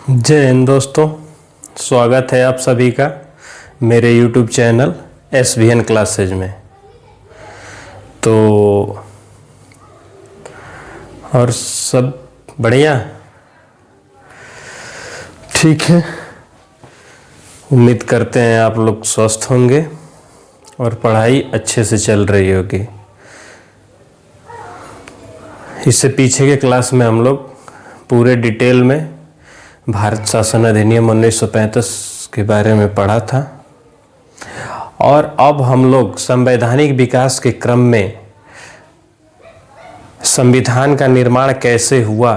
जय हिंद दोस्तों, स्वागत है आप सभी का मेरे YouTube चैनल SVN क्लासेज में। तो और सब बढ़िया, ठीक है। उम्मीद करते हैं आप लोग स्वस्थ होंगे और पढ़ाई अच्छे से चल रही होगी। इससे पीछे के क्लास में हम लोग पूरे डिटेल में भारत शासन अधिनियम 1935 के बारे में पढ़ा था और अब हम लोग संवैधानिक विकास के क्रम में संविधान का निर्माण कैसे हुआ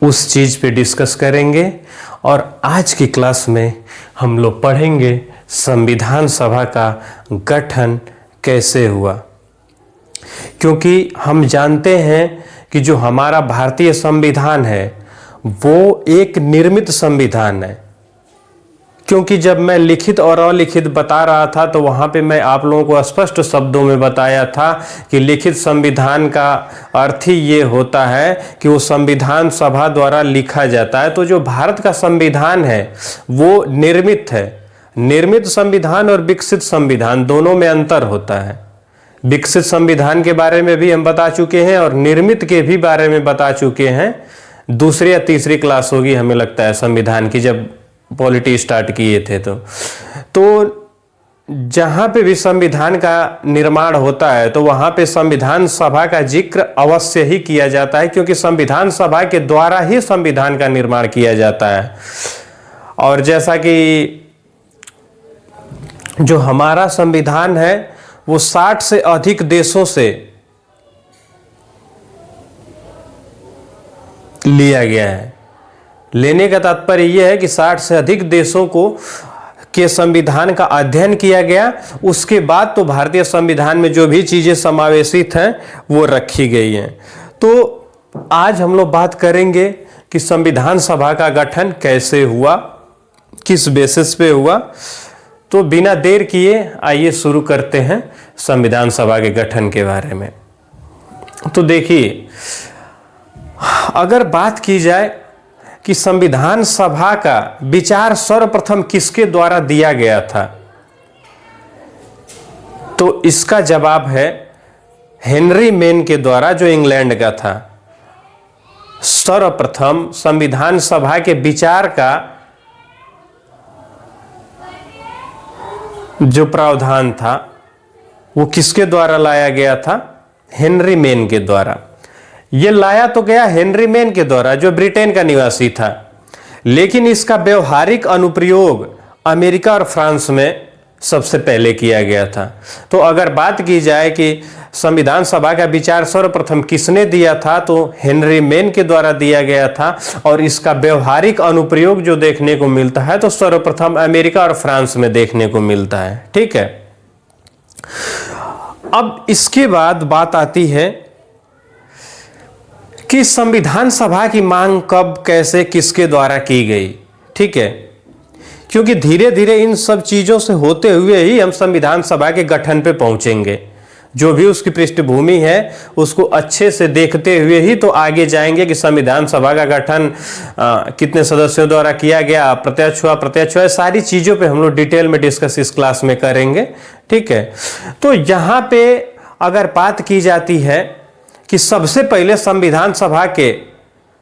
उस चीज़ पे डिस्कस करेंगे। और आज की क्लास में हम लोग पढ़ेंगे संविधान सभा का गठन कैसे हुआ, क्योंकि हम जानते हैं कि जो हमारा भारतीय संविधान है वो एक निर्मित संविधान है। क्योंकि जब मैं लिखित और अलिखित बता रहा था तो वहाँ पे मैं आप लोगों को स्पष्ट शब्दों में बताया था कि लिखित संविधान का अर्थ ही ये होता है कि वो संविधान सभा द्वारा लिखा जाता है। तो जो भारत का संविधान है वो निर्मित है। निर्मित संविधान और विकसित संविधान दोनों में अंतर होता है। विकसित संविधान के बारे में भी हम बता चुके हैं और निर्मित के भी बारे में बता चुके हैं। दूसरी या तीसरी क्लास होगी हमें लगता है संविधान की, जब पॉलिटी स्टार्ट किए थे। तो जहाँ पे भी संविधान का निर्माण होता है तो वहाँ पे संविधान सभा का जिक्र अवश्य ही किया जाता है, क्योंकि संविधान सभा के द्वारा ही संविधान का निर्माण किया जाता है। और जैसा कि जो हमारा संविधान है वो 60 से अधिक देशों से लिया गया है। लेने का तात्पर्य यह है कि 60 से अधिक देशों के संविधान का अध्ययन किया गया, उसके बाद तो भारतीय संविधान में जो भी चीजें समावेशित हैं वो रखी गई हैं। तो आज हम लोग बात करेंगे कि संविधान सभा का गठन कैसे हुआ, किस बेसिस पे हुआ। तो बिना देर किए आइए शुरू करते हैं संविधान सभा के गठन के बारे में। तो देखिए, अगर बात की जाए कि संविधान सभा का विचार सर्वप्रथम किसके द्वारा दिया गया था, तो इसका जवाब है हेनरी मेन के द्वारा, जो इंग्लैंड का था। सर्वप्रथम संविधान सभा के विचार का जो प्रावधान था वो किसके द्वारा लाया गया था? हेनरी मेन के द्वारा। यह लाया तो गया हेनरी मेन के द्वारा, जो ब्रिटेन का निवासी था, लेकिन इसका व्यवहारिक अनुप्रयोग अमेरिका और फ्रांस में सबसे पहले किया गया था। तो अगर बात की जाए कि संविधान सभा का विचार सर्वप्रथम किसने दिया था, तो हेनरी मेन के द्वारा दिया गया था। और इसका व्यवहारिक अनुप्रयोग जो देखने को मिलता है तो सर्वप्रथम अमेरिका और फ्रांस में देखने को मिलता है। ठीक है। अब इसके बाद बात आती है कि संविधान सभा की मांग कब, कैसे, किसके द्वारा की गई। ठीक है, क्योंकि धीरे धीरे इन सब चीजों से होते हुए ही हम संविधान सभा के गठन पे पहुंचेंगे। जो भी उसकी पृष्ठभूमि है उसको अच्छे से देखते हुए ही तो आगे जाएंगे कि संविधान सभा का गठन कितने सदस्यों द्वारा किया गया, प्रत्यक्ष हुआ, प्रत्यक्ष हुआ, सारी चीजों पे हम लोग डिटेल में डिस्कस इस क्लास में करेंगे। ठीक है। तो यहाँ पे अगर बात की जाती है कि सबसे पहले संविधान सभा के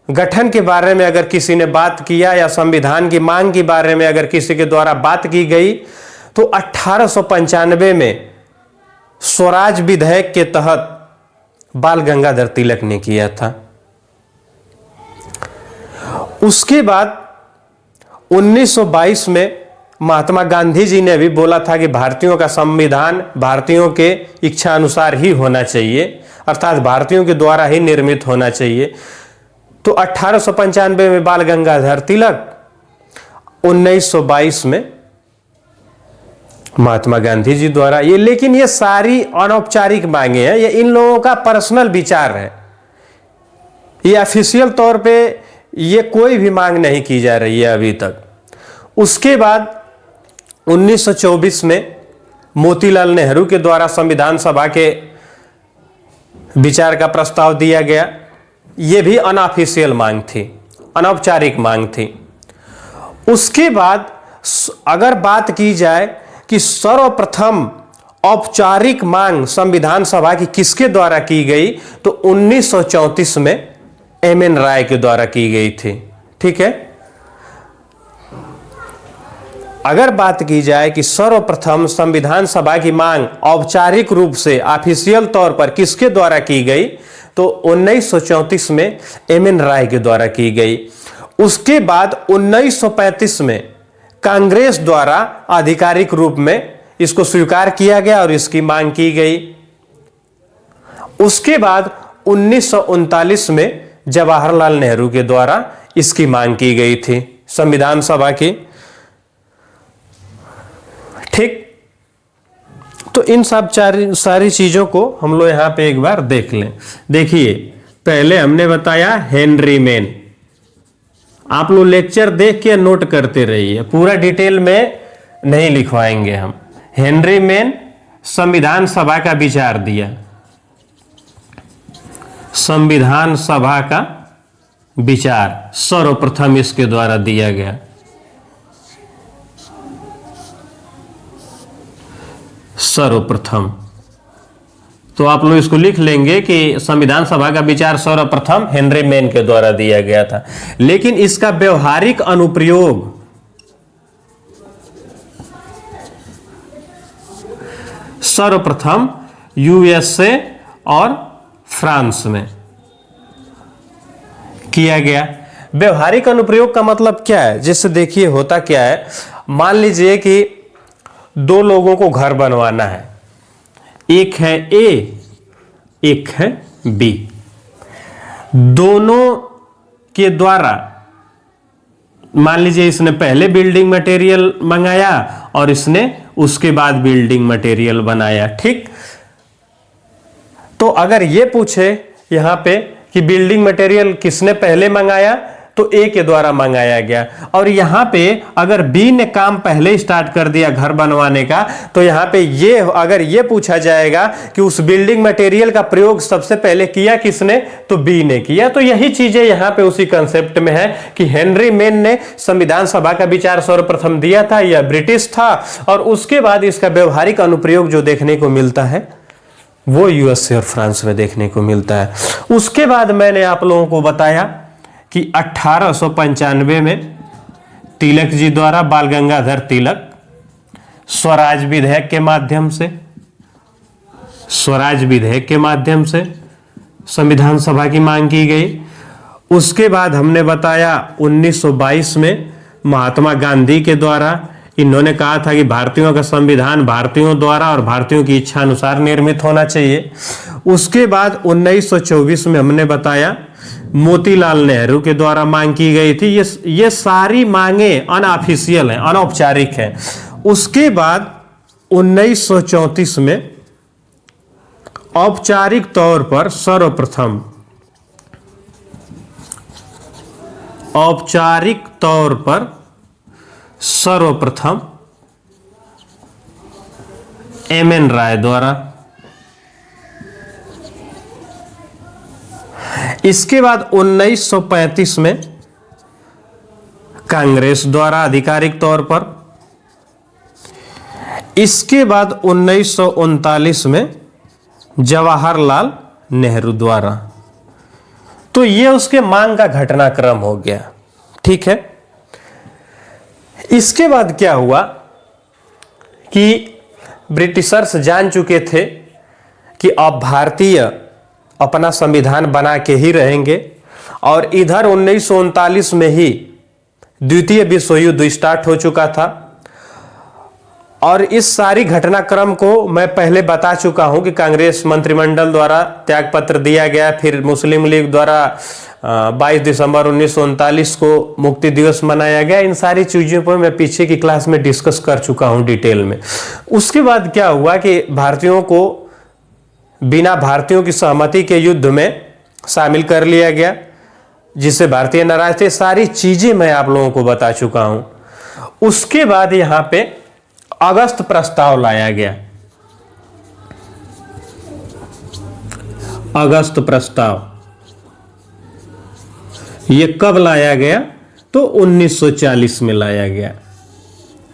गठन के बारे में अगर किसी ने बात किया या संविधान की मांग के बारे में अगर किसी के द्वारा बात की गई तो 1895 में स्वराज विधेयक के तहत बाल गंगाधर तिलक ने किया था। उसके बाद 1922 में महात्मा गांधी जी ने भी बोला था कि भारतीयों का संविधान भारतीयों के इच्छा अनुसार ही होना चाहिए, अर्थात भारतीयों के द्वारा ही निर्मित होना चाहिए। तो 1895 में बाल गंगाधर तिलक, 1922 में महात्मा गांधी जी द्वारा ये। लेकिन ये सारी अनौपचारिक मांगे हैं, ये इन लोगों का पर्सनल विचार है। ये ऑफिशियल तौर पे ये कोई भी मांग नहीं की जा रही है अभी तक। उसके बाद 1924 में मोतीलाल नेहरू के द्वारा संविधान सभा के विचार का प्रस्ताव दिया गया। यह भी अनऑफिशियल मांग थी। अनौपचारिक मांग थी। उसके बाद अगर बात की जाए कि सर्वप्रथम औपचारिक मांग संविधान सभा की किसके द्वारा की गई, तो 1934 में एम.एन. राय के द्वारा की गई थी। ठीक है, अगर बात की जाए कि सर्वप्रथम संविधान सभा की मांग औपचारिक रूप से ऑफिशियल तौर पर किसके द्वारा की गई, तो 1934 में एम.एन. राय के द्वारा की गई। उसके बाद 1935 में कांग्रेस द्वारा आधिकारिक रूप में इसको स्वीकार किया गया और इसकी मांग की गई। उसके बाद 1939 में जवाहरलाल नेहरू के द्वारा इसकी मांग की गई थी संविधान सभा की। ठीक, तो इन सब सारी चीजों को हम लोग यहां पे एक बार देख लें। देखिए, पहले हमने बताया हेनरी मेन। आप लोग लेक्चर देख के नोट करते रहिए, पूरा डिटेल में नहीं लिखवाएंगे हम। हेनरी मेन संविधान सभा का विचार दिया, संविधान सभा का विचार सर्वप्रथम इसके द्वारा दिया गया। सर्वप्रथम, तो आप लोग इसको लिख लेंगे कि संविधान सभा का विचार सर्वप्रथम हेनरी मेन के द्वारा दिया गया था। लेकिन इसका व्यवहारिक अनुप्रयोग सर्वप्रथम यूएसए और फ्रांस में किया गया। व्यवहारिक अनुप्रयोग का मतलब क्या है? जैसे देखिए होता क्या है, मान लीजिए कि दो लोगों को घर बनवाना है, एक है ए, एक है बी। दोनों के द्वारा मान लीजिए इसने पहले बिल्डिंग मटेरियल मंगाया और इसने उसके बाद बिल्डिंग मटेरियल बनाया। ठीक, तो अगर ये पूछे यहां पे कि बिल्डिंग मटेरियल किसने पहले मंगाया, तो ए के द्वारा मंगाया गया। और यहां पे अगर बी ने काम पहले स्टार्ट कर दिया घर बनवाने का, तो यहां पे ये अगर ये पूछा जाएगा कि उस बिल्डिंग मटेरियल का प्रयोग सबसे पहले किया किसने, तो बी ने किया। तो यही चीजें यहां पे उसी कंसेप्ट में है कि हेनरी मेन ने संविधान सभा का विचार सर्वप्रथम दिया था, यह ब्रिटिश था, और उसके बाद इसका व्यवहारिक अनुप्रयोग जो देखने को मिलता है वो यूएसए और फ्रांस में देखने को मिलता है। उसके बाद मैंने आप लोगों को बताया कि 1895 में तिलक जी द्वारा, बाल गंगाधर तिलक, स्वराज विधेयक के माध्यम से संविधान सभा की मांग की गई। उसके बाद हमने बताया 1922 में महात्मा गांधी के द्वारा, इन्होंने कहा था कि भारतीयों का संविधान भारतीयों द्वारा और भारतीयों की इच्छा अनुसार निर्मित होना चाहिए। उसके बाद 1924 में हमने बताया मोतीलाल नेहरू के द्वारा मांग की गई थी। ये सारी मांगे अनऑफिशियल हैं, अनौपचारिक हैं। उसके बाद 1934 में औपचारिक तौर पर सर्वप्रथम एम.एन. राय द्वारा। इसके बाद 1935 में कांग्रेस द्वारा आधिकारिक तौर पर। इसके बाद 1939 में जवाहरलाल नेहरू द्वारा। तो ये उसके मांग का घटनाक्रम हो गया। ठीक है, इसके बाद क्या हुआ कि ब्रिटिशर्स जान चुके थे कि अब भारतीय अपना संविधान बना के ही रहेंगे, और इधर 1939 में ही द्वितीय विश्व युद्ध स्टार्ट हो चुका था। और इस सारी घटनाक्रम को मैं पहले बता चुका हूं कि कांग्रेस मंत्रिमंडल द्वारा त्यागपत्र दिया गया, फिर मुस्लिम लीग द्वारा 22 दिसंबर 1939 को मुक्ति दिवस मनाया गया। इन सारी चीजों पर मैं पीछे की क्लास में डिस्कस कर चुका हूं डिटेल में। उसके बाद क्या हुआ कि भारतीयों को बिना भारतीयों की सहमति के युद्ध में शामिल कर लिया गया, जिससे भारतीय नाराज थे। सारी चीजें मैं आप लोगों को बता चुका हूं। उसके बाद यहां पे अगस्त प्रस्ताव लाया गया। अगस्त प्रस्ताव ये कब लाया गया? तो 1940 में लाया गया।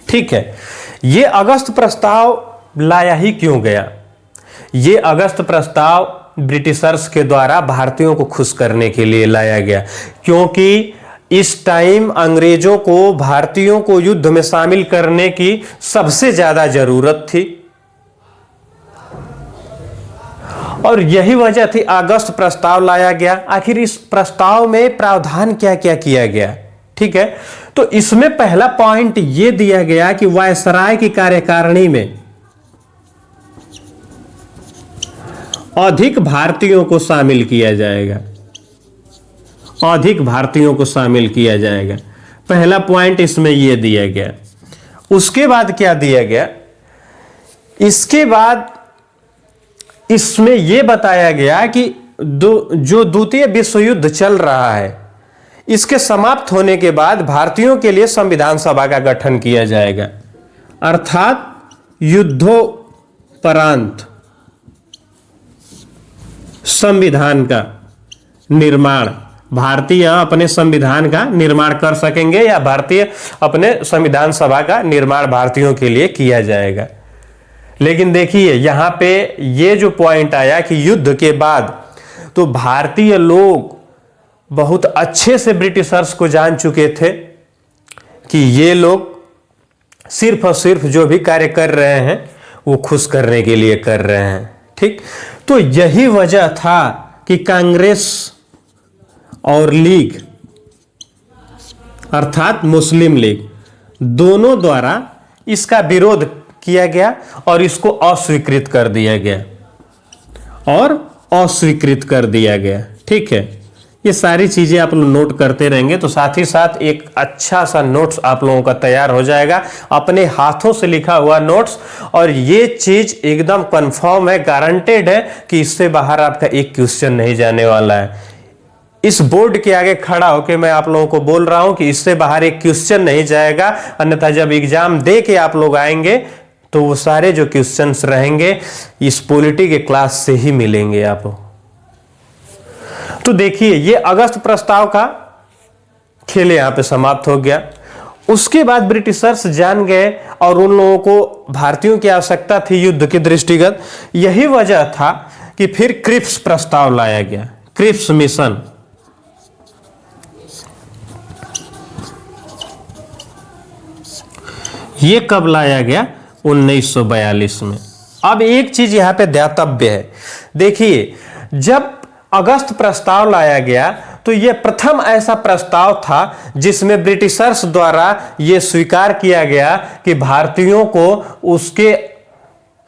ठीक है, ये अगस्त प्रस्ताव लाया ही क्यों गया? ये अगस्त प्रस्ताव ब्रिटिशर्स के द्वारा भारतीयों को खुश करने के लिए लाया गया, क्योंकि इस टाइम अंग्रेजों को भारतीयों को युद्ध में शामिल करने की सबसे ज्यादा जरूरत थी, और यही वजह थी अगस्त प्रस्ताव लाया गया। आखिर इस प्रस्ताव में प्रावधान क्या क्या किया गया? ठीक है, तो इसमें पहला पॉइंट यह दिया गया कि वायसराय की कार्यकारिणी में अधिक भारतीयों को शामिल किया जाएगा, अधिक भारतीयों को शामिल किया जाएगा। पहला पॉइंट इसमें यह दिया गया। उसके बाद क्या दिया गया? इसके बाद इसमें यह बताया गया कि जो द्वितीय विश्व युद्ध चल रहा है, इसके समाप्त होने के बाद भारतीयों के लिए संविधान सभा का गठन किया जाएगा, अर्थात युद्धोपरांत संविधान का निर्माण, भारतीय अपने संविधान का निर्माण कर सकेंगे, या भारतीय अपने संविधान सभा का निर्माण भारतीयों के लिए किया जाएगा। लेकिन देखिए यहां पे ये जो पॉइंट आया कि युद्ध के बाद तो भारतीय लोग बहुत अच्छे से ब्रिटिशर्स को जान चुके थे कि ये लोग सिर्फ और सिर्फ जो भी कार्य कर रहे हैं वो खुश करने के लिए कर रहे हैं। ठीक, तो यही वजह था कि कांग्रेस और लीग अर्थात मुस्लिम लीग दोनों द्वारा इसका विरोध किया गया और इसको अस्वीकृत कर दिया गया, और अस्वीकृत कर दिया गया। ठीक है, ये सारी चीजें आप लोग नोट करते रहेंगे तो साथ ही साथ एक अच्छा सा नोट्स आप लोगों का तैयार हो जाएगा, अपने हाथों से लिखा हुआ नोट्स। और ये चीज एकदम कंफर्म है, गारंटेड है कि इससे बाहर आपका एक क्वेश्चन नहीं जाने वाला है। इस बोर्ड के आगे खड़ा होकर मैं आप लोगों को बोल रहा हूं कि इससे बाहर एक क्वेश्चन नहीं जाएगा, अन्यथा जब एग्जाम दे के आप लोग आएंगे तो वो सारे जो क्वेश्चंस रहेंगे इस पॉलिटी के क्लास से ही मिलेंगे आपको। तो देखिए ये अगस्त प्रस्ताव का खेल यहां पे समाप्त हो गया। उसके बाद ब्रिटिशर्स जान गए और उन लोगों को भारतीयों की आवश्यकता थी युद्ध के दृष्टिगत। यही वजह था कि फिर क्रिप्स प्रस्ताव लाया गया, क्रिप्स मिशन। ये कब लाया गया? 1942 में। अब एक चीज यहां पे ध्यातव्य है, देखिए जब अगस्त प्रस्ताव लाया गया तो यह प्रथम ऐसा प्रस्ताव था जिसमें ब्रिटिशर्स द्वारा यह स्वीकार किया गया कि भारतीयों को उसके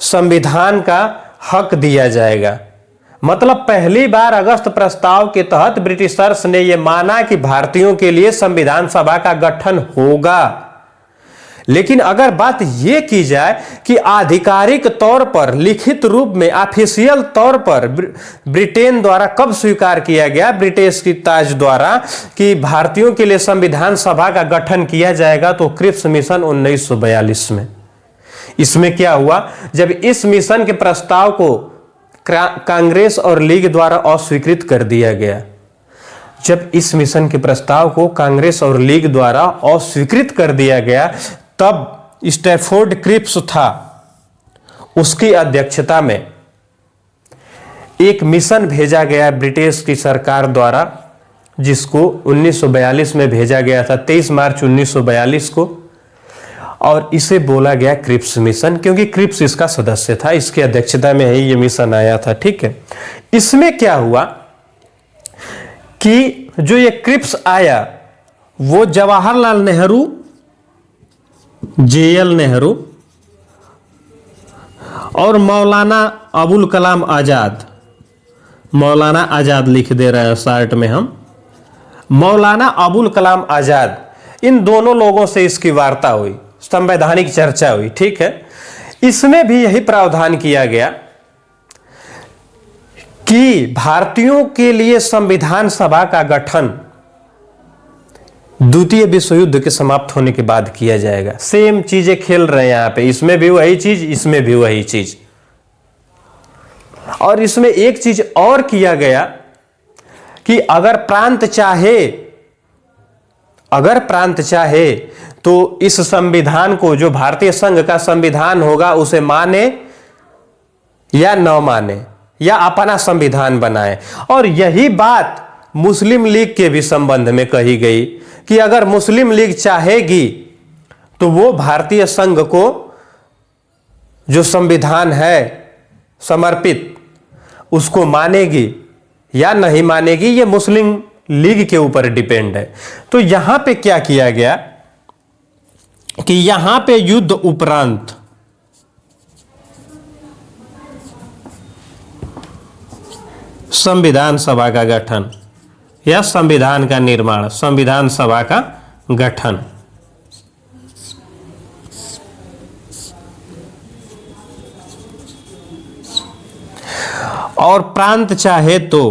संविधान का हक दिया जाएगा। मतलब पहली बार अगस्त प्रस्ताव के तहत ब्रिटिशर्स ने यह माना कि भारतीयों के लिए संविधान सभा का गठन होगा। लेकिन अगर बात यह की जाए कि आधिकारिक तौर पर, लिखित रूप में, ऑफिशियल तौर पर ब्रिटेन द्वारा कब स्वीकार किया गया, ब्रिटिश की ताज द्वारा, कि भारतीयों के लिए संविधान सभा का गठन किया जाएगा, तो क्रिप्स मिशन 1942 में। इसमें क्या हुआ, जब इस मिशन के प्रस्ताव को कांग्रेस और लीग द्वारा अस्वीकृत कर दिया गया, जब इस मिशन के प्रस्ताव को कांग्रेस और लीग द्वारा अस्वीकृत कर दिया गया, तब स्टैफोर्ड क्रिप्स था, उसकी अध्यक्षता में एक मिशन भेजा गया ब्रिटिश की सरकार द्वारा, जिसको 1942 में भेजा गया था, 23 मार्च 1942 को, और इसे बोला गया क्रिप्स मिशन, क्योंकि क्रिप्स इसका सदस्य था, इसकी अध्यक्षता में ही ये मिशन आया था। ठीक है, इसमें क्या हुआ कि जो ये क्रिप्स आया वो जवाहरलाल नेहरू, जेएल नेहरू और मौलाना अबुल कलाम आजाद, मौलाना आजाद लिख दे रहे हैं शार्ट में हम, मौलाना अबुल कलाम आजाद, इन दोनों लोगों से इसकी वार्ता हुई, संवैधानिक चर्चा हुई। ठीक है, इसमें भी यही प्रावधान किया गया कि भारतीयों के लिए संविधान सभा का गठन द्वितीय विश्व युद्ध के समाप्त होने के बाद किया जाएगा। सेम चीजें खेल रहे हैं यहां पे, इसमें भी वही चीज, इसमें भी वही चीज। और इसमें एक चीज और किया गया कि अगर प्रांत चाहे अगर प्रांत चाहे तो इस संविधान को, जो भारतीय संघ का संविधान होगा, उसे माने या न माने या अपना संविधान बनाए। और यही बात मुस्लिम लीग के भी संबंध में कही गई कि अगर मुस्लिम लीग चाहेगी तो वो भारतीय संघ को जो संविधान है समर्पित, उसको मानेगी या नहीं मानेगी, ये मुस्लिम लीग के ऊपर डिपेंड है। तो यहां पे क्या किया गया कि यहां पे युद्ध उपरांत संविधान सभा का गठन या संविधान का निर्माण, संविधान सभा का गठन। और प्रांत चाहे तो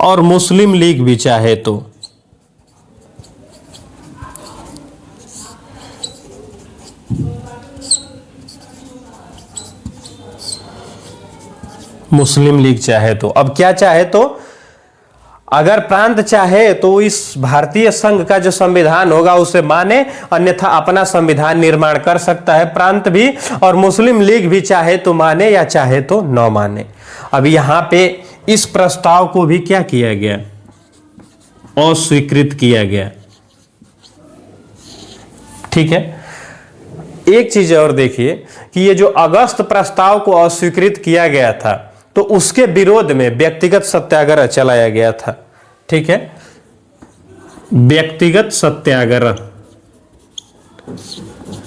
और मुस्लिम लीग भी चाहे तो मुस्लिम लीग चाहे तो, अब क्या चाहे तो, अगर प्रांत चाहे तो इस भारतीय संघ का जो संविधान होगा उसे माने, अन्यथा अपना संविधान निर्माण कर सकता है प्रांत भी। और मुस्लिम लीग भी चाहे तो माने या चाहे तो न माने। अब यहां पे इस प्रस्ताव को भी क्या किया गया, अस्वीकृत किया गया। ठीक है, एक चीज और देखिए कि ये जो अगस्त प्रस्ताव को अस्वीकृत किया गया था तो उसके विरोध में व्यक्तिगत सत्याग्रह चलाया गया था। ठीक है, व्यक्तिगत सत्याग्रह,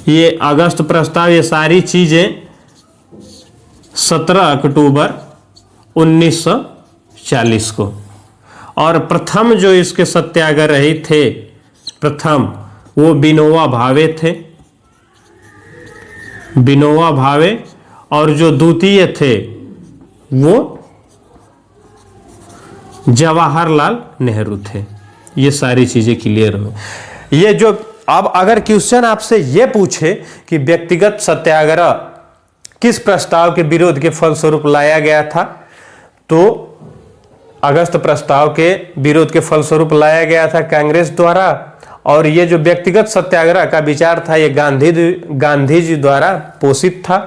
ये अगस्त प्रस्ताव, ये सारी चीजें 17 अक्टूबर 1940 को। और प्रथम जो इसके सत्याग्रही थे, प्रथम वो विनोबा भावे थे, विनोबा भावे। और जो द्वितीय थे वो जवाहरलाल नेहरू थे। ये सारी चीजें क्लियर हो। ये जो अब अगर क्वेश्चन आपसे ये पूछे कि व्यक्तिगत सत्याग्रह किस प्रस्ताव के विरोध के फलस्वरूप लाया गया था, तो अगस्त प्रस्ताव के विरोध के फलस्वरूप लाया गया था कांग्रेस द्वारा। और ये जो व्यक्तिगत सत्याग्रह का विचार था ये गांधी जी द्वारा पोषित था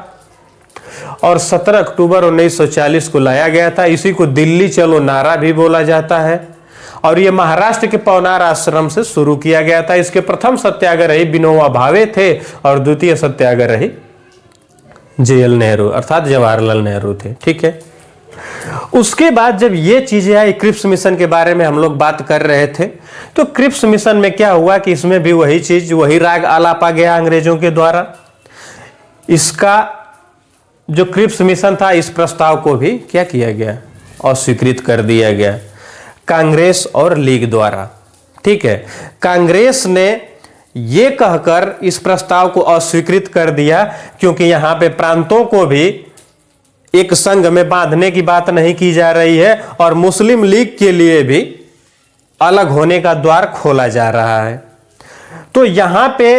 और 17 अक्टूबर 1940 को लाया गया था। इसी को दिल्ली चलो नारा भी बोला जाता है। और ये महाराष्ट्र के पवनार आश्रम से शुरू किया गया था। इसके प्रथम सत्याग्रही विनोबा भावे थे और द्वितीय सत्याग्रही जेएल नेहरू अर्थात जवाहरलाल नेहरू थे। ठीक है, उसके बाद जब ये चीजें आई, क्रिप्स मिशन के बारे में हम लोग बात कर रहे थे, तो क्रिप्स मिशन में क्या हुआ कि इसमें भी वही चीज, वही राग आलापा गया अंग्रेजों के द्वारा। इसका जो क्रिप्स मिशन था, इस प्रस्ताव को भी क्या किया गया, अस्वीकृत कर दिया गया कांग्रेस और लीग द्वारा। ठीक है, कांग्रेस ने ये कहकर इस प्रस्ताव को अस्वीकृत कर दिया क्योंकि यहां पे प्रांतों को भी एक संघ में बांधने की बात नहीं की जा रही है और मुस्लिम लीग के लिए भी अलग होने का द्वार खोला जा रहा है। तो यहां पे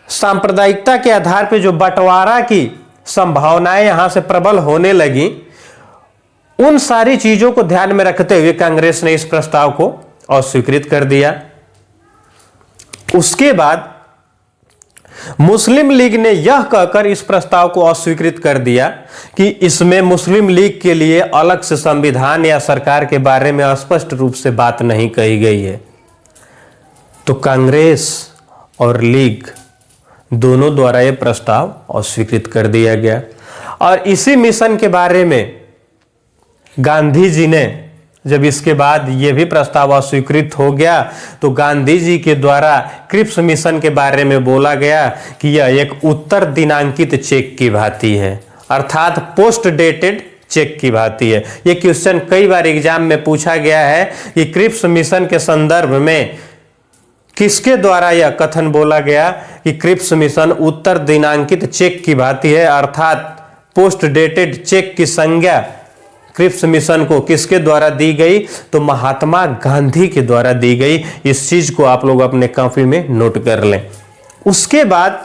सांप्रदायिकता के आधार पे जो बंटवारा की संभावनाएं यहां से प्रबल होने लगी, उन सारी चीजों को ध्यान में रखते हुए कांग्रेस ने इस प्रस्ताव को अस्वीकृत कर दिया। उसके बाद मुस्लिम लीग ने यह कहकर इस प्रस्ताव को अस्वीकृत कर दिया कि इसमें मुस्लिम लीग के लिए अलग से संविधान या सरकार के बारे में स्पष्ट रूप से बात नहीं कही गई है। तो कांग्रेस और लीग दोनों द्वारा यह प्रस्ताव अस्वीकृत कर दिया गया। और इसी मिशन के बारे में गांधी जी ने, जब इसके बाद यह भी प्रस्ताव अस्वीकृत हो गया, तो गांधी जी के द्वारा क्रिप्स मिशन के बारे में बोला गया कि यह एक उत्तर दिनांकित चेक की भांति है, अर्थात पोस्ट डेटेड चेक की भांति है। यह क्वेश्चन कई बार एग्जाम में पूछा गया है कि क्रिप्स मिशन के संदर्भ में किसके द्वारा यह कथन बोला गया कि क्रिप्स मिशन उत्तर दिनांकित चेक की भांति है, अर्थात पोस्ट डेटेड चेक की संज्ञा क्रिप्स मिशन को किसके द्वारा दी गई, तो महात्मा गांधी के द्वारा दी गई। इस चीज को आप लोग अपने कॉपी में नोट कर लें। उसके बाद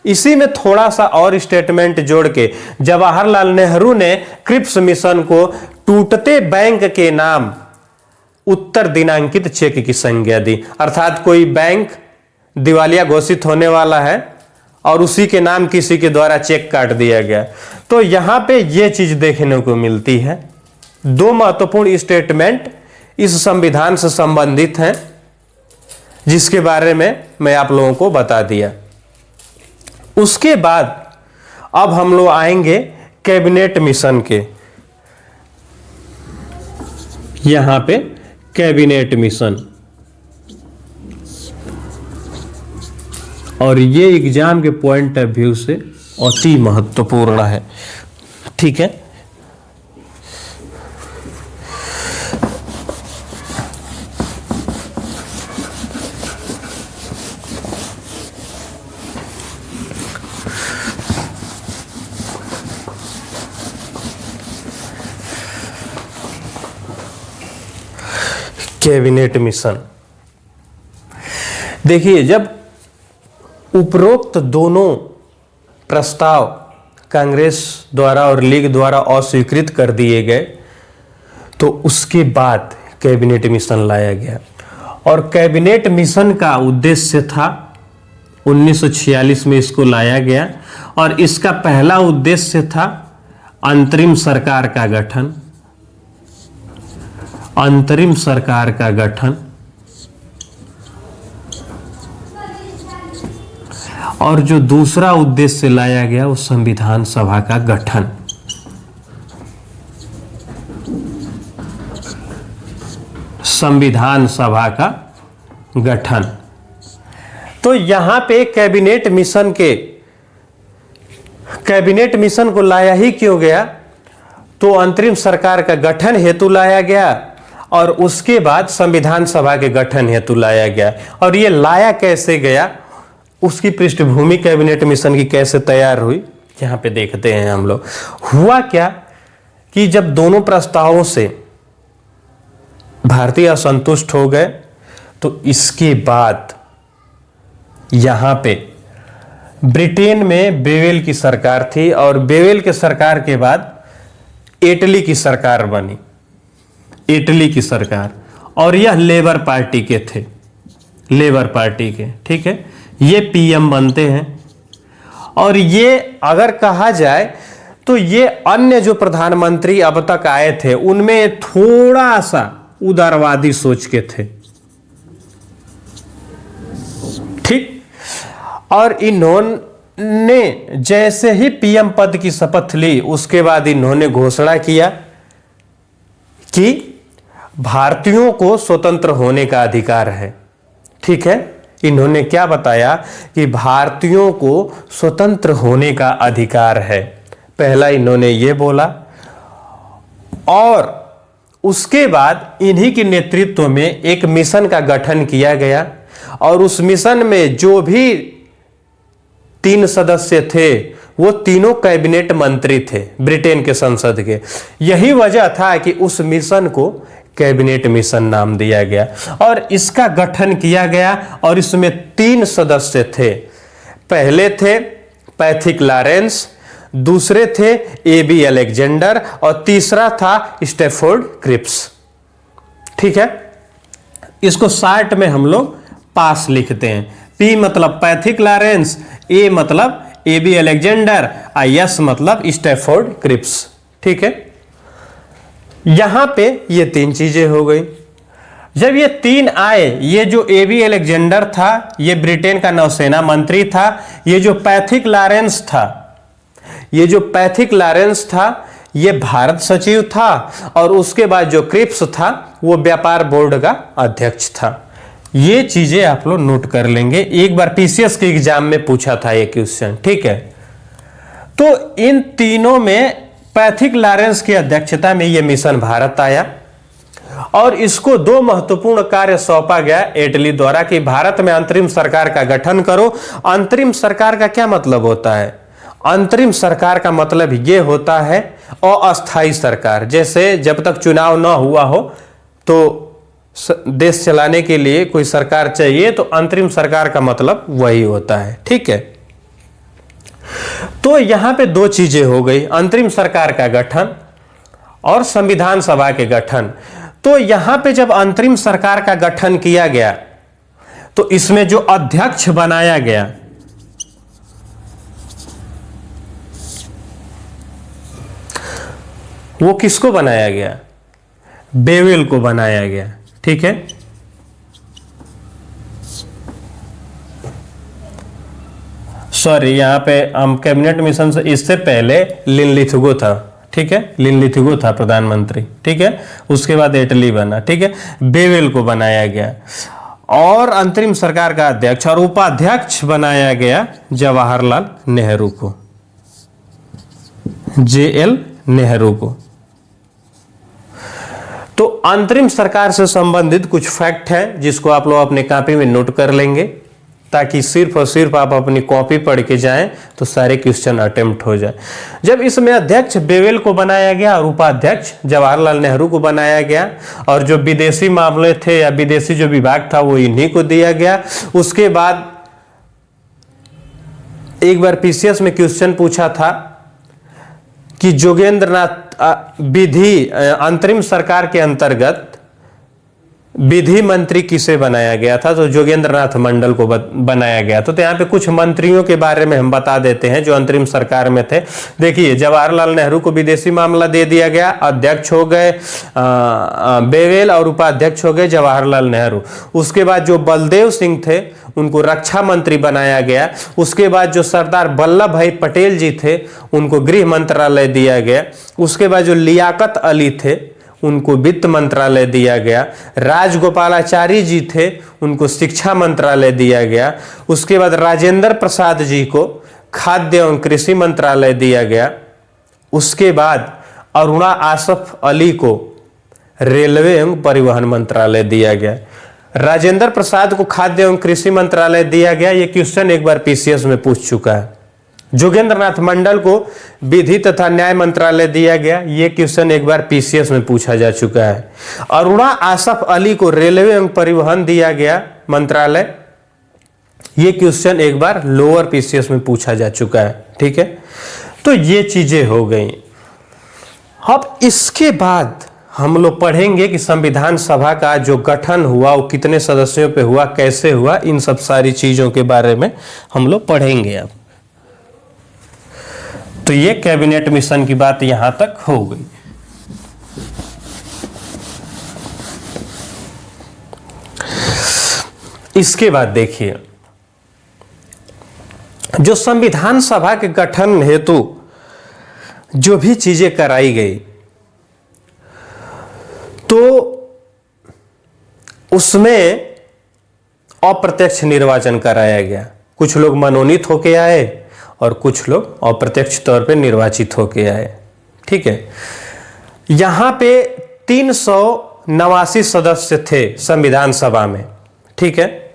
इसी में थोड़ा सा और स्टेटमेंट जोड़ के जवाहरलाल नेहरू ने क्रिप्स मिशन को टूटते बैंक के नाम उत्तर दिनांकित चेक की संज्ञा दी। अर्थात कोई बैंक दिवालिया घोषित होने वाला है और उसी के नाम किसी के द्वारा चेक काट दिया गया। तो यहां पे ये चीज देखने को मिलती है। दो महत्वपूर्ण स्टेटमेंट इस संविधान से संबंधित हैं, जिसके बारे में मैं आप लोगों को बता दिया। उसके बाद अब हम लोग आएंगे कैबिनेट मिशन के। यहां पे कैबिनेट मिशन, और ये एग्जाम के पॉइंट ऑफ व्यू से अति महत्वपूर्ण है। ठीक है, कैबिनेट मिशन। देखिए, जब उपरोक्त दोनों प्रस्ताव कांग्रेस द्वारा और लीग द्वारा अस्वीकृत कर दिए गए, तो उसके बाद कैबिनेट मिशन लाया गया। और कैबिनेट मिशन का उद्देश्य था, 1946 में इसको लाया गया, और इसका पहला उद्देश्य था अंतरिम सरकार का गठन। अंतरिम सरकार का गठन, और जो दूसरा उद्देश्य लाया गया वो संविधान सभा का गठन। संविधान सभा का गठन। तो यहां पे कैबिनेट मिशन को लाया ही क्यों गया? तो अंतरिम सरकार का गठन हेतु लाया गया, और उसके बाद संविधान सभा के गठन हेतु लाया गया। और ये लाया कैसे गया, उसकी पृष्ठभूमि कैबिनेट मिशन की कैसे तैयार हुई, यहां पे देखते हैं हम लोग। हुआ क्या कि जब दोनों प्रस्तावों से भारतीय असंतुष्ट हो गए, तो इसके बाद यहां पे ब्रिटेन में बेवेल की सरकार थी, और बेवेल के सरकार के बाद इटली की सरकार बनी। इटली की सरकार, और यह लेबर पार्टी के थे, लेबर पार्टी के। ठीक है, ये पीएम बनते हैं। और ये अगर कहा जाए तो ये अन्य जो प्रधानमंत्री अब तक आए थे उनमें थोड़ा सा उदारवादी सोच के थे। ठीक, और इन्होंने जैसे ही पीएम पद की शपथ ली, उसके बाद इन्होंने घोषणा किया कि भारतीयों को स्वतंत्र होने का अधिकार है। ठीक है, इन्होंने क्या बताया कि भारतीयों को स्वतंत्र होने का अधिकार है। पहला इन्होंने ये बोला, और उसके बाद इन्हीं के नेतृत्व में एक मिशन का गठन किया गया, और उस मिशन में जो भी 3 सदस्य थे वो तीनों कैबिनेट मंत्री थे ब्रिटेन के संसद के। यही वजह था कि उस मिशन को कैबिनेट मिशन नाम दिया गया, और इसका गठन किया गया। और इसमें 3 सदस्य थे। पहले थे पैथिक लॉरेंस, दूसरे थे एबी अलेक्जेंडर, और तीसरा था स्टैफोर्ड क्रिप्स। ठीक है, इसको शार्ट में हम लोग पास लिखते हैं। पी मतलब पैथिक लॉरेंस, ए मतलब एबी अलेक्जेंडर, एस मतलब स्टैफोर्ड क्रिप्स। ठीक है, यहां पे ये 3 चीजें हो गई। जब ये 3 आए, ये जो एबी अलेक्जेंडर था ये ब्रिटेन का नौसेना मंत्री था, ये जो पैथिक लॉरेंस था ये भारत सचिव था, और उसके बाद जो क्रिप्स था वो व्यापार बोर्ड का अध्यक्ष था। ये चीजें आप लोग नोट कर लेंगे, एक बार पीसीएस के एग्जाम में पूछा था ये क्वेश्चन। ठीक है, तो इन तीनों में पैथिक लॉरेंस की अध्यक्षता में यह मिशन भारत आया, और इसको 2 महत्वपूर्ण कार्य सौंपा गया इटली द्वारा कि भारत में अंतरिम सरकार का गठन करो। अंतरिम सरकार का क्या मतलब होता है? अंतरिम सरकार का मतलब यह होता है अस्थायी सरकार। जैसे जब तक चुनाव ना हुआ हो तो देश चलाने के लिए कोई सरकार चाहिए, तो अंतरिम सरकार का मतलब वही होता है। ठीक है, तो यहां पे 2 चीजें हो गई, अंतरिम सरकार का गठन और संविधान सभा के गठन। तो यहां पे जब अंतरिम सरकार का गठन किया गया तो इसमें जो अध्यक्ष बनाया गया वो किसको बनाया गया? बेवेल को बनाया गया। ठीक है, सॉरी यहां पे हम कैबिनेट मिशन से इससे पहले लिनलिथगो था। ठीक है, लिनलिथगो था प्रधानमंत्री। ठीक है, उसके बाद एटली बना। ठीक है, बेवेल को बनाया गया और अंतरिम सरकार का अध्यक्ष और उपाध्यक्ष बनाया गया जवाहरलाल नेहरू को, JL नेहरू को। तो अंतरिम सरकार से संबंधित कुछ फैक्ट है जिसको आप लोग अपने कॉपी में नोट कर लेंगे ताकि सिर्फ और सिर्फ आप अपनी कॉपी पढ़ के जाएं तो सारे क्वेश्चन अटेम्प्ट हो जाए। जब इसमें अध्यक्ष बेवेल को बनाया गया और उपाध्यक्ष जवाहरलाल नेहरू को बनाया गया और जो विदेशी मामले थे या विदेशी जो विभाग था वो इन्हीं को दिया गया। उसके बाद एक बार पीसीएस में क्वेश्चन पूछा था कि जोगेंद्रनाथ विधि अंतरिम सरकार के अंतर्गत विधि मंत्री किसे बनाया गया था? तो जोगेंद्रनाथ मंडल को बनाया गया। तो यहाँ पे कुछ मंत्रियों के बारे में हम बता देते हैं जो अंतरिम सरकार में थे। देखिए, जवाहरलाल नेहरू को विदेशी मामला दे दिया गया, अध्यक्ष हो गए बेवेल और उपाध्यक्ष हो गए जवाहरलाल नेहरू। उसके बाद जो बलदेव सिंह थे उनको रक्षा मंत्री बनाया गया। उसके बाद जो सरदार वल्लभ भाई पटेल जी थे उनको गृह मंत्रालय दिया गया। उसके बाद जो लियाकत अली थे उनको वित्त मंत्रालय दिया गया। राजगोपालाचारी जी थे उनको शिक्षा मंत्रालय दिया गया। उसके बाद राजेंद्र प्रसाद जी को खाद्य एवं कृषि मंत्रालय दिया गया। उसके बाद अरुणा आसफ अली को रेलवे एवं परिवहन मंत्रालय दिया गया। राजेंद्र प्रसाद को खाद्य एवं कृषि मंत्रालय दिया गया। यह क्वेश्चन एक बार पीसीएस में पूछ चुका है। जोगेंद्रनाथ मंडल को विधि तथा न्याय मंत्रालय दिया गया। यह क्वेश्चन एक बार पीसीएस में पूछा जा चुका है। अरुणा आसफ अली को रेलवे एवं परिवहन दिया गया मंत्रालय। यह क्वेश्चन एक बार लोअर पीसीएस में पूछा जा चुका है। ठीक है, तो ये चीजें हो गई। अब इसके बाद हम लोग पढ़ेंगे कि संविधान सभा का जो गठन हुआ वो कितने सदस्यों पे हुआ, कैसे हुआ, इन सब सारी चीजों के बारे में हम लोग पढ़ेंगे। अब तो ये कैबिनेट मिशन की बात यहां तक हो गई। इसके बाद देखिए, जो संविधान सभा के गठन हेतु जो भी चीजें कराई गई तो उसमें अप्रत्यक्ष निर्वाचन कराया गया। कुछ लोग मनोनीत होके आए और कुछ लोग अप्रत्यक्ष तौर पे निर्वाचित होके आए। ठीक है, यहां पे 389 सदस्य थे संविधान सभा में। ठीक है,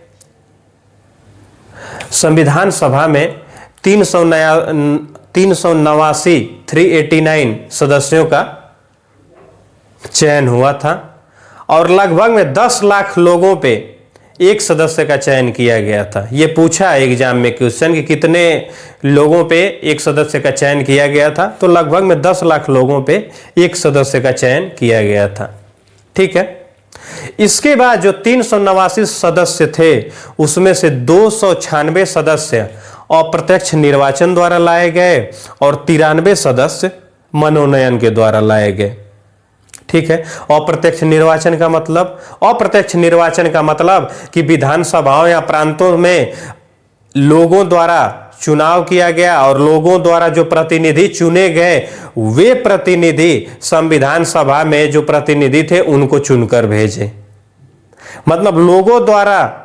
संविधान सभा में 389 सदस्यों का चयन हुआ था और लगभग में 10 लाख लोगों पे एक सदस्य का चयन किया गया था। यह पूछा एग्जाम में क्वेश्चन कि कितने लोगों पे एक सदस्य का चयन किया गया था, तो लगभग में 10 लाख लोगों पे एक सदस्य का चयन किया गया था। ठीक है, इसके बाद जो 389 सदस्य थे उसमें से 296 सदस्य अप्रत्यक्ष निर्वाचन द्वारा लाए गए और 93 सदस्य मनोनयन के द्वारा लाए गए। ठीक है, अप्रत्यक्ष निर्वाचन का मतलब कि विधानसभाओं या प्रांतों में लोगों द्वारा चुनाव किया गया और लोगों द्वारा जो प्रतिनिधि चुने गए वे प्रतिनिधि संविधान सभा में जो प्रतिनिधि थे उनको चुनकर भेजे। मतलब लोगों द्वारा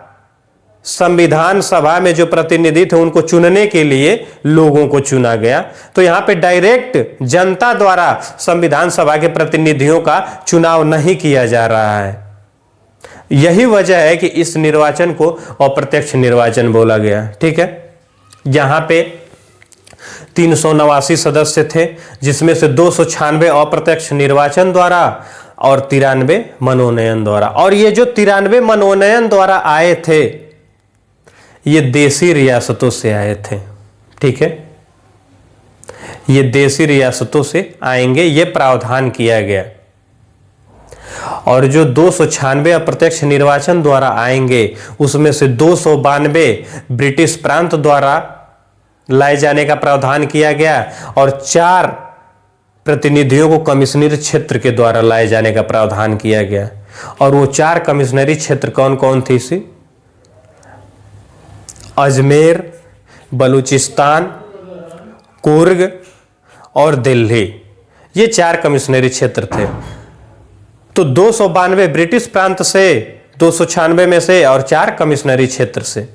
संविधान सभा में जो प्रतिनिधि थे उनको चुनने के लिए लोगों को चुना गया। तो यहां पे डायरेक्ट जनता द्वारा संविधान सभा के प्रतिनिधियों का चुनाव नहीं किया जा रहा है। यही वजह है कि इस निर्वाचन को अप्रत्यक्ष निर्वाचन बोला गया। ठीक है, यहां पे 389 सदस्य थे जिसमें से 296 अप्रत्यक्ष निर्वाचन द्वारा और 93 मनोनयन द्वारा। और ये जो 93 मनोनयन द्वारा आए थे ये देशी रियासतों से आए थे। ठीक है, ये देशी रियासतों से आएंगे, ये प्रावधान किया गया। और जो 296 अप्रत्यक्ष निर्वाचन द्वारा आएंगे उसमें से 292 ब्रिटिश प्रांत द्वारा लाए जाने का प्रावधान किया गया और 4 प्रतिनिधियों को कमिश्नरी क्षेत्र के द्वारा लाए जाने का प्रावधान किया गया। और वो 4 कमिश्नरी क्षेत्र कौन कौन थी? सी अजमेर, बलूचिस्तान, कुर्ग और दिल्ली, ये 4 कमिश्नरी क्षेत्र थे। तो 292 ब्रिटिश प्रांत से, 296 में से और 4 कमिश्नरी क्षेत्र से।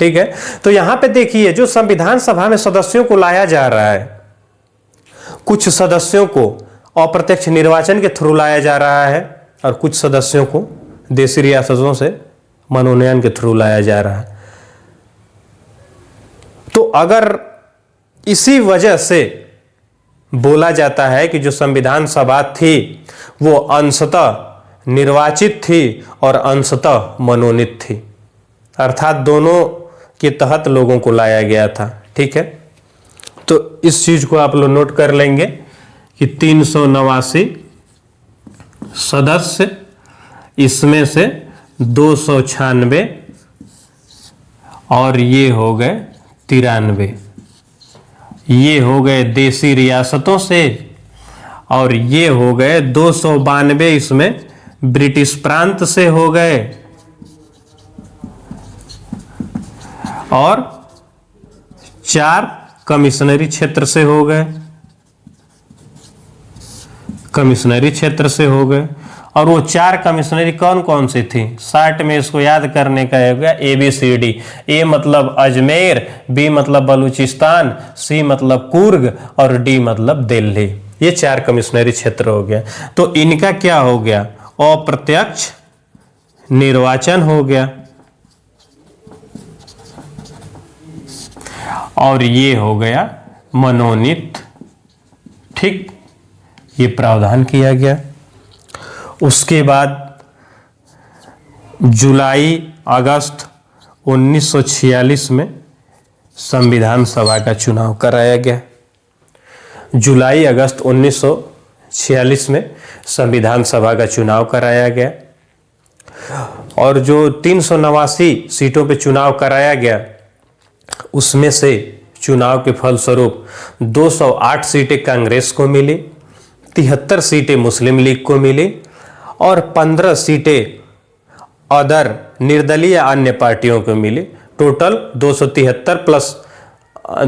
ठीक है, तो यहां पे देखिए जो संविधान सभा में सदस्यों को लाया जा रहा है, कुछ सदस्यों को अप्रत्यक्ष निर्वाचन के थ्रू लाया जा रहा है और कुछ सदस्यों को देशी रियासतों से मनोनयन के थ्रू लाया जा रहा है। तो अगर इसी वजह से बोला जाता है कि जो संविधान सभा थी वो अंशतः निर्वाचित थी और अंशतः मनोनीत थी, अर्थात दोनों के तहत लोगों को लाया गया था। ठीक है, तो इस चीज को आप लोग नोट कर लेंगे कि 389 सदस्य, इसमें से 296 और ये हो गए 93, ये हो गए देशी रियासतों से और ये हो गए 292 इसमें ब्रिटिश प्रांत से हो गए और 4 कमिश्नरी क्षेत्र से हो गए, कमिश्नरी क्षेत्र से हो गए। और वो 4 कमिश्नरी कौन कौन सी थी? 60 में इसको याद करने का होगा ABCD। A मतलब अजमेर, B मतलब बलूचिस्तान, C मतलब कुर्ग और D मतलब दिल्ली। ये 4 कमिश्नरी क्षेत्र हो गया। तो इनका क्या हो गया? अप्रत्यक्ष निर्वाचन हो गया और ये हो गया मनोनीत। ठीक, ये प्रावधान किया गया। उसके बाद जुलाई अगस्त 1946 में संविधान सभा का चुनाव कराया गया। जुलाई अगस्त 1946 में संविधान सभा का चुनाव कराया गया और जो 389 सीटों पे चुनाव कराया गया उसमें से चुनाव के फलस्वरूप 208 सीटें कांग्रेस को मिली, 73 सीटें मुस्लिम लीग को मिली और 15 सीटें अदर निर्दलीय अन्य पार्टियों को मिली। टोटल 273 प्लस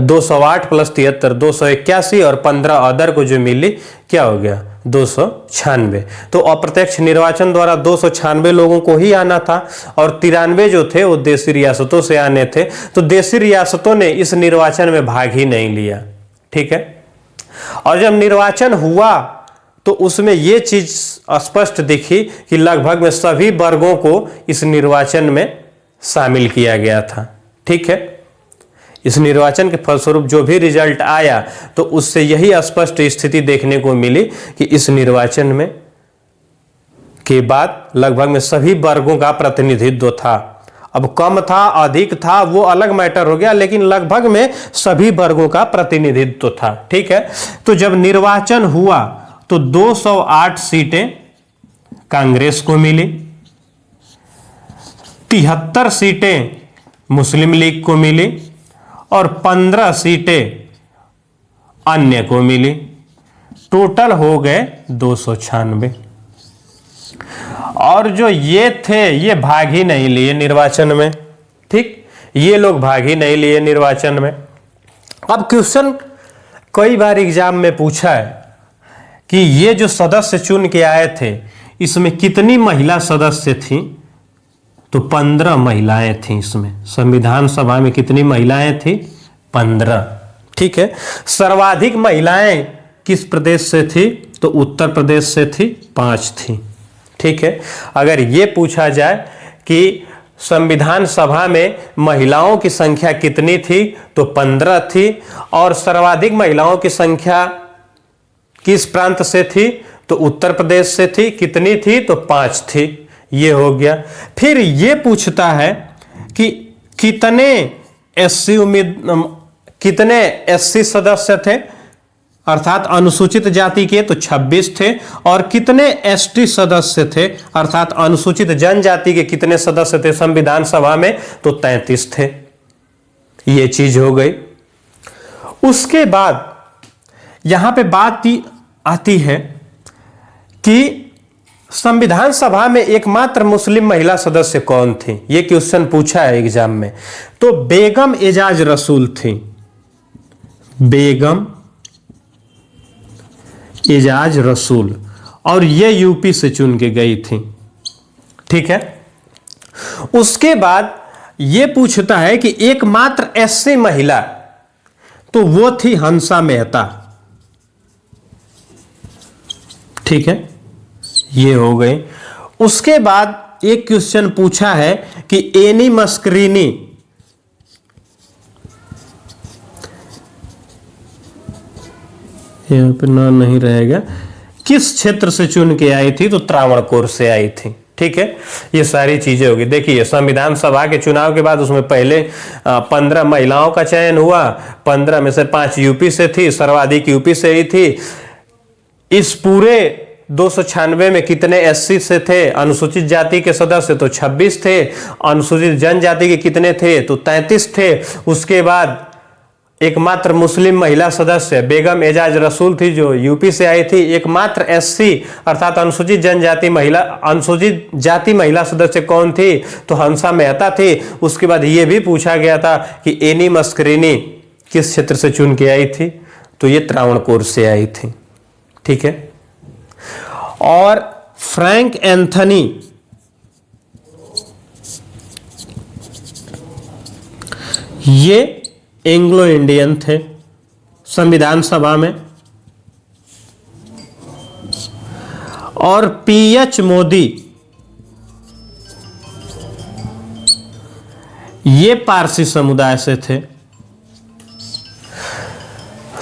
208 प्लस 73 281 और 15 अदर को जो मिली क्या हो गया? 296। तो अप्रत्यक्ष निर्वाचन द्वारा 296 लोगों को ही आना था और 93 जो थे वो देशी रियासतों से आने थे। तो देशी रियासतों ने इस निर्वाचन में भाग ही नहीं लिया। ठीक है, और जब निर्वाचन हुआ तो उसमें ये चीज स्पष्ट दिखी कि लगभग में सभी वर्गों को इस निर्वाचन में शामिल किया गया था। ठीक है, इस निर्वाचन के फलस्वरूप जो भी रिजल्ट आया तो उससे यही स्पष्ट स्थिति देखने को मिली कि इस निर्वाचन में के बाद लगभग में सभी वर्गों का प्रतिनिधित्व था। अब कम था अधिक था वो अलग मैटर हो गया, लेकिन लगभग में सभी वर्गों का प्रतिनिधित्व था। ठीक है, तो जब निर्वाचन हुआ तो 208 सीटें कांग्रेस को मिली, 73 सीटें मुस्लिम लीग को मिली और 15 सीटें अन्य को मिली। टोटल हो गए 296। और जो ये थे ये भाग ही नहीं लिए निर्वाचन में। ठीक, ये लोग भाग ही नहीं लिए निर्वाचन में। अब क्वेश्चन कई बार एग्जाम में पूछा है कि ये जो सदस्य चुन के आए थे इसमें कितनी महिला सदस्य थी? तो 15 महिलाएं थी इसमें। संविधान सभा में कितनी महिलाएं थी? 15। ठीक है, सर्वाधिक महिलाएं किस प्रदेश से थी? तो उत्तर प्रदेश से थी, 5 थी। ठीक है, अगर ये पूछा जाए कि संविधान सभा में महिलाओं की संख्या कितनी थी तो 15 थी और सर्वाधिक महिलाओं की संख्या किस प्रांत से थी? तो उत्तर प्रदेश से थी। कितनी थी? तो 5 थी। ये हो गया। फिर ये पूछता है कि कितने एससी सदस्य थे? अर्थात अनुसूचित जाति के तो 26 थे, और कितने एसटी सदस्य थे अर्थात अनुसूचित जनजाति के कितने सदस्य थे संविधान सभा में, तो 33 थे। ये चीज हो गई। उसके बाद यहां पे बात आती है कि संविधान सभा में एकमात्र मुस्लिम महिला सदस्य कौन थी। ये क्वेश्चन पूछा है एग्जाम में। तो बेगम एजाज रसूल थी, बेगम एजाज रसूल, और ये यूपी से चुन के गई थी। ठीक है। उसके बाद ये पूछता है कि एकमात्र एससी महिला, तो वो थी हंसा मेहता। ठीक है, ये हो गई। उसके बाद एक क्वेश्चन पूछा है कि एनी मस्करीनी, यहां पे ना नहीं रहेगा, किस क्षेत्र से चुन के आई थी, तो त्रावणकोर से आई थी। ठीक है, ये सारी चीजें होगी। देखिए संविधान सभा के चुनाव के बाद उसमें पहले 15 महिलाओं का चयन हुआ, 15 में से 5 यूपी से थी, सर्वाधिक यूपी से ही थी। इस पूरे 296 में कितने एससी से थे अनुसूचित जाति के सदस्य, तो 26 थे। अनुसूचित जनजाति के कितने थे, तो 33 थे। उसके बाद एकमात्र मुस्लिम महिला सदस्य बेगम एजाज रसूल थी जो यूपी से आई थी। एकमात्र एससी अर्थात अनुसूचित जनजाति महिला, अनुसूचित जाति महिला सदस्य कौन थी, तो हंसा मेहता थी। उसके बाद ये भी पूछा गया था कि एनी मस्करीनी किस क्षेत्र से चुन के आई थी, तो ये त्रावणकोर से आई थी। ठीक है। और फ्रैंक एंथनी, ये एंग्लो इंडियन थे संविधान सभा में। और पीएच मोदी, ये पारसी समुदाय से थे।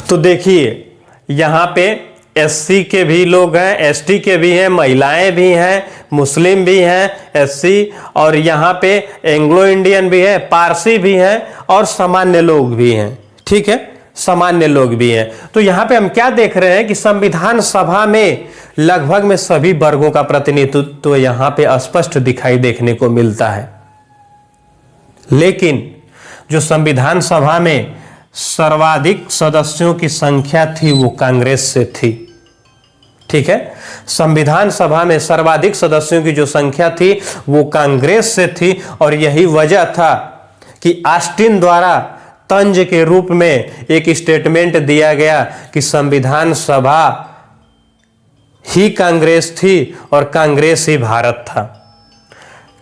तो देखिए यहां पे एससी के भी लोग हैं, एसटी के भी हैं, महिलाएं भी हैं, मुस्लिम भी हैं एससी, और यहाँ पे एंग्लो इंडियन भी है, पारसी भी हैं, और सामान्य लोग भी हैं। ठीक है, सामान्य लोग भी हैं। तो यहाँ पे हम क्या देख रहे हैं कि संविधान सभा में लगभग में सभी वर्गों का प्रतिनिधित्व तो यहाँ पे स्पष्ट दिखाई देखने को मिलता है। लेकिन जो संविधान सभा में सर्वाधिक सदस्यों की संख्या थी वो कांग्रेस से थी। ठीक है, संविधान सभा में सर्वाधिक सदस्यों की जो संख्या थी वो कांग्रेस से थी। और यही वजह था कि ऑस्टिन द्वारा तंज के रूप में एक स्टेटमेंट दिया गया कि संविधान सभा ही कांग्रेस थी और कांग्रेस ही भारत था,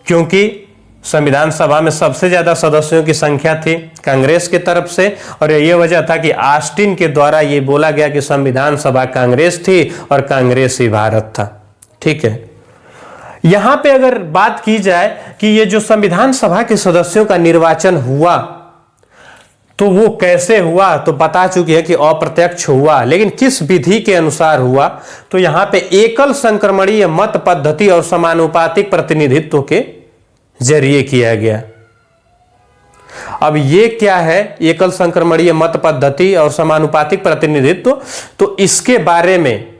क्योंकि संविधान सभा में सबसे ज्यादा सदस्यों की संख्या थी कांग्रेस की तरफ से। और यह वजह था कि ऑस्टिन के द्वारा यह बोला गया कि संविधान सभा कांग्रेस थी और कांग्रेस ही भारत था। ठीक है, यहां पे अगर बात की जाए कि ये जो संविधान सभा के सदस्यों का निर्वाचन हुआ तो वो कैसे हुआ, तो बता चुकी है कि अप्रत्यक्ष हुआ। लेकिन किस विधि के अनुसार हुआ, तो यहां पे एकल संक्रमणीय मत पद्धति और समानुपातिक प्रतिनिधित्व के जरिए किया गया। अब ये क्या है एकल संक्रमणीय मत पद्धति और समानुपातिक प्रतिनिधित्व, तो इसके बारे में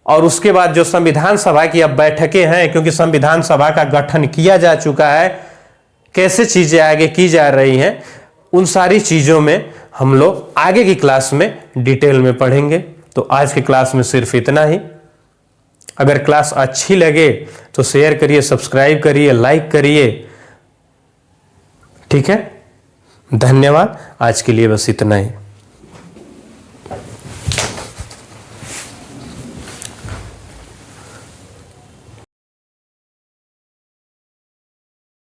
और उसके बाद जो संविधान सभा की अब बैठकें हैं, क्योंकि संविधान सभा का गठन किया जा चुका है, कैसे चीजें आगे की जा रही हैं, उन सारी चीजों में हम लोग आगे की क्लास में डिटेल में पढ़ेंगे। तो आज की क्लास में सिर्फ इतना ही। अगर क्लास अच्छी लगे तो शेयर करिए, सब्सक्राइब करिए, लाइक करिए। ठीक है, धन्यवाद। आज के लिए बस इतना ही।